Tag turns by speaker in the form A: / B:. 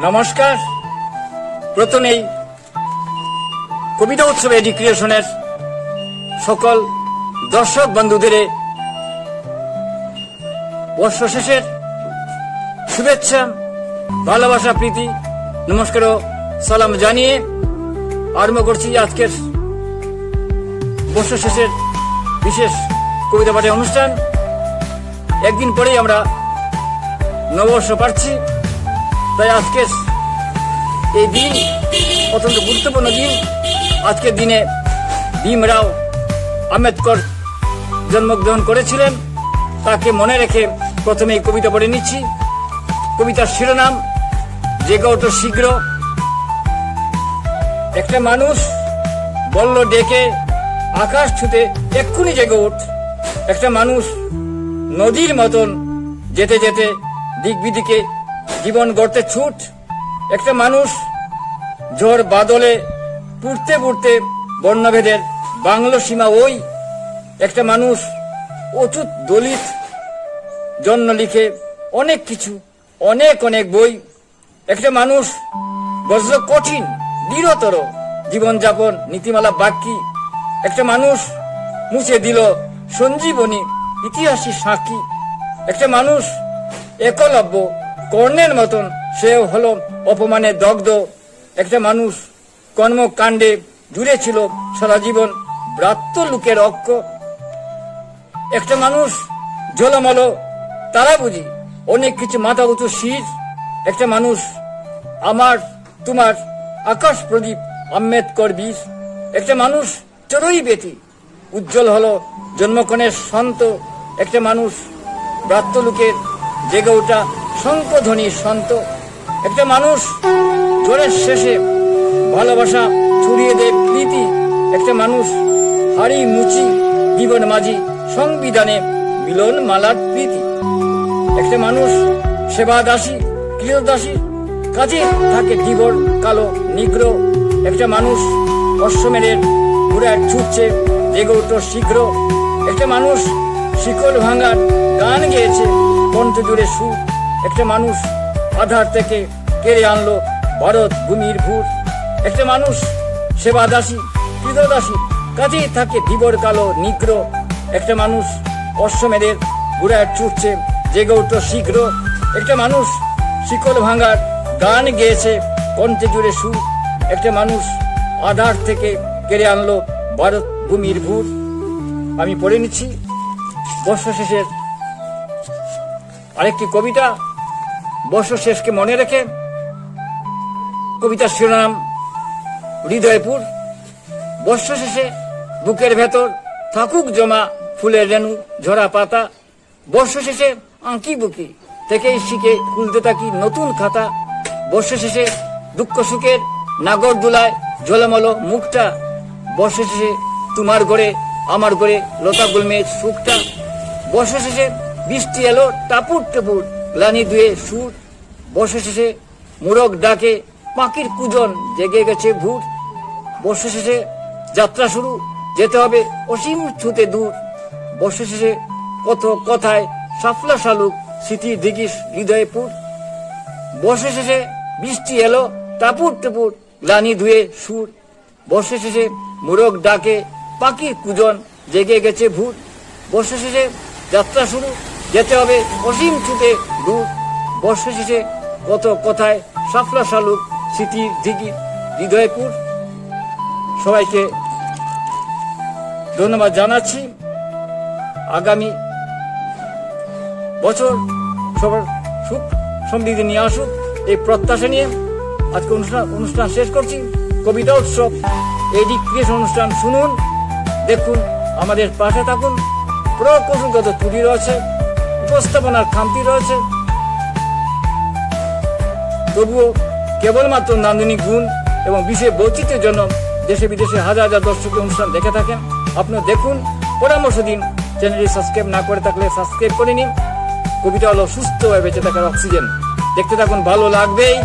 A: নমস্কার। প্রথমেই কবিতা উৎসব এডি ক্রিয়েশনের সকল দর্শক বন্ধুদের বর্ষ শেষের শুভেচ্ছা, ভালোবাসা, প্রীতি, নমস্কার ও সালাম জানিয়ে আরম্ভ করছি আজকের বর্ষ শেষের বিশেষ কবিতা পাঠের অনুষ্ঠান। একদিন পরেই আমরা নববর্ষ পাচ্ছি, তাই আজকের এই দিন অত্যন্ত গুরুত্বপূর্ণ দিন। আজকের দিনে ভীমরাও আম্বেদকর জন্মগ্রহণ করেছিলেন, তাকে মনে রেখে প্রথমে এই কবিতা পড়ে নিচ্ছি। কবিতার শিরোনাম জেগে ওঠো শীঘ্র। একটা মানুষ বলল ডেকে আকাশ ছুতে এক্ষুনি জেগে ওঠ। একটা মানুষ নদীর মতন যেতে যেতে দিক বিদিকে জীবন গড়তে ছুট। একটা মানুষ ঝড় বাদলে পুড়তে পুড়তে বর্ণভেদের বাংলো সীমা ওই। একটা মানুষ অচুত দলিত জন্য লিখে অনেক কিছু, অনেক অনেক বই। একটা মানুষ বজ্র কঠিন দৃঢ়তর জীবনযাপন নীতিমালা বাক্যি। একটা মানুষ মুছে দিল সঞ্জীবনী ইতিহাসী সাক্ষী। একটা মানুষ একলব্য কর্ণের মতন, সেও হলো অপমানে দগ্ধ। একটা মানুষ কর্মকাণ্ডে জুড়ে ছিল সারা জীবন ব্রাত্য লোকের অক্ষ। একটা মানুষ ঝোলমল তারা বুঝি অনেক কিছু মাথা উঁচু শির। একটা মানুষ আমার তোমার আকাশ প্রদীপ আম্বেদকর বীর। একটা মানুষ চড়ুই বেটি উজ্জ্বল হলো জন্মক্ষণের সন্ত। একটা মানুষ ব্রাত্য লোকের জেগে ওঠা শঙ্খধ্বনি সন্ত। একটা মানুষ জোরের শেষে ভালোবাসা ছড়িয়ে দেয় প্রীতি। একটা মানুষ হাড়ি মুচি জীবন মাঝি সংবিধানে মিলন মালার প্রীতি। একটা মানুষ সেবা দাসী কৃতদাসী কাজে থাকে দিবর কালো নিগ্র। একটা মানুষ অশ্বমেরের ঘোড়ায় ছুটছে জেগে ওঠো শীঘ্র। একটা মানুষ শিকল ভাঙার গান গেয়েছে কণ্ঠ জুড়ে সুর। একটা মানুষ আধার থেকে কেড়ে আনলো ভারত ভূমির ভূর। একটা মানুষ সেবা দাসী কৃতদাসী কাজেই থাকে দিবর কালো নিগ্র। একটা মানুষ অশ্বমেধের ঘোড়ায় ছুটছে জেগে ওঠো শীঘ্র। একটা মানুষ শিকল ভাঙার গান গেয়েছে কণ্ঠে জুড়ে সুর। একটা মানুষ আধার থেকে কেড়ে আনলো ভারত ভূমির ভূর। আমি পড়ে নিচ্ছি বর্ষ শেষের আরেকটি কবিতা, বর্ষ শেষকে মনে রেখে। কবিতার শিরোনাম হৃদয়পুর। বর্ষ শেষে বুকের ভেতর থাকুক জমা ফুলের রেণু ঝরা পাতা। বর্ষ শেষে আঁকি বুকি থেকেই শিখে খুলতে থাকি নতুন খাতা। বর্ষ শেষে দুঃখ সুখের নাগর দুলায় ঝলমল মুখটা। বর্ষ শেষে তোমার ঘরে আমার ঘরে লতা গুলমের সুখটা। বর্ষ শেষে বৃষ্টি এলো টাপুর টাপুর গ্লানি ধুয়ে সুর। বর্ষ শেষে মুরগ ডাকে পাখির কুজন জেগে গেছে ভোর। বর্ষ শেষে যাত্রা শুরু, যেতে হবে অসীম ছুতে দূর। বর্ষ শেষে কত কথায় সাফলা শালুক স্মৃতির দিঘিস হৃদয়পুর। বর্ষ শেষে বৃষ্টি এলো টাপুর টাপুর গ্লানি ধুয়ে সুর। বর্ষ শেষে মুরগ ডাকে পাখির কুজন জেগে গেছে ভোর। বর্ষ শেষে যাত্রা শুরু, যেতে হবে অসীম ছুটে দূর। বর্ষ শেষে কত কথায় সাফলা শালুক স্মৃতির দিঘি হৃদয়পুর। সবাইকে ধন্যবাদ জানাচ্ছি। আগামী বছর সবার সুখ সমৃদ্ধি নিয়ে আসুক এই প্রত্যাশা নিয়ে আজকে অনুষ্ঠান শেষ করছি। কবিতা উৎসব এডি ক্রিয়েশন অনুষ্ঠান শুনুন, দেখুন, আমাদের পাশে থাকুন। প্রকৌশলগত ত্রুটি রয়েছে, উপস্থাপনার খামতি রয়েছে, তবুও কেবলমাত্র নান্দনিক গুণ এবং বিশেষ বৈচিত্র্যের জন্য দেশে বিদেশে হাজার হাজার দর্শক অনুষ্ঠান দেখে থাকেন। আপনি দেখুন, পরামর্শ দিন। চ্যানেলটি সাবস্ক্রাইব না করে থাকলে সাবস্ক্রাইব করে নিন। কবিতা হলো সুস্থভাবে বেঁচে থাকার অক্সিজেন। দেখতে থাকুন, ভালো লাগবেই।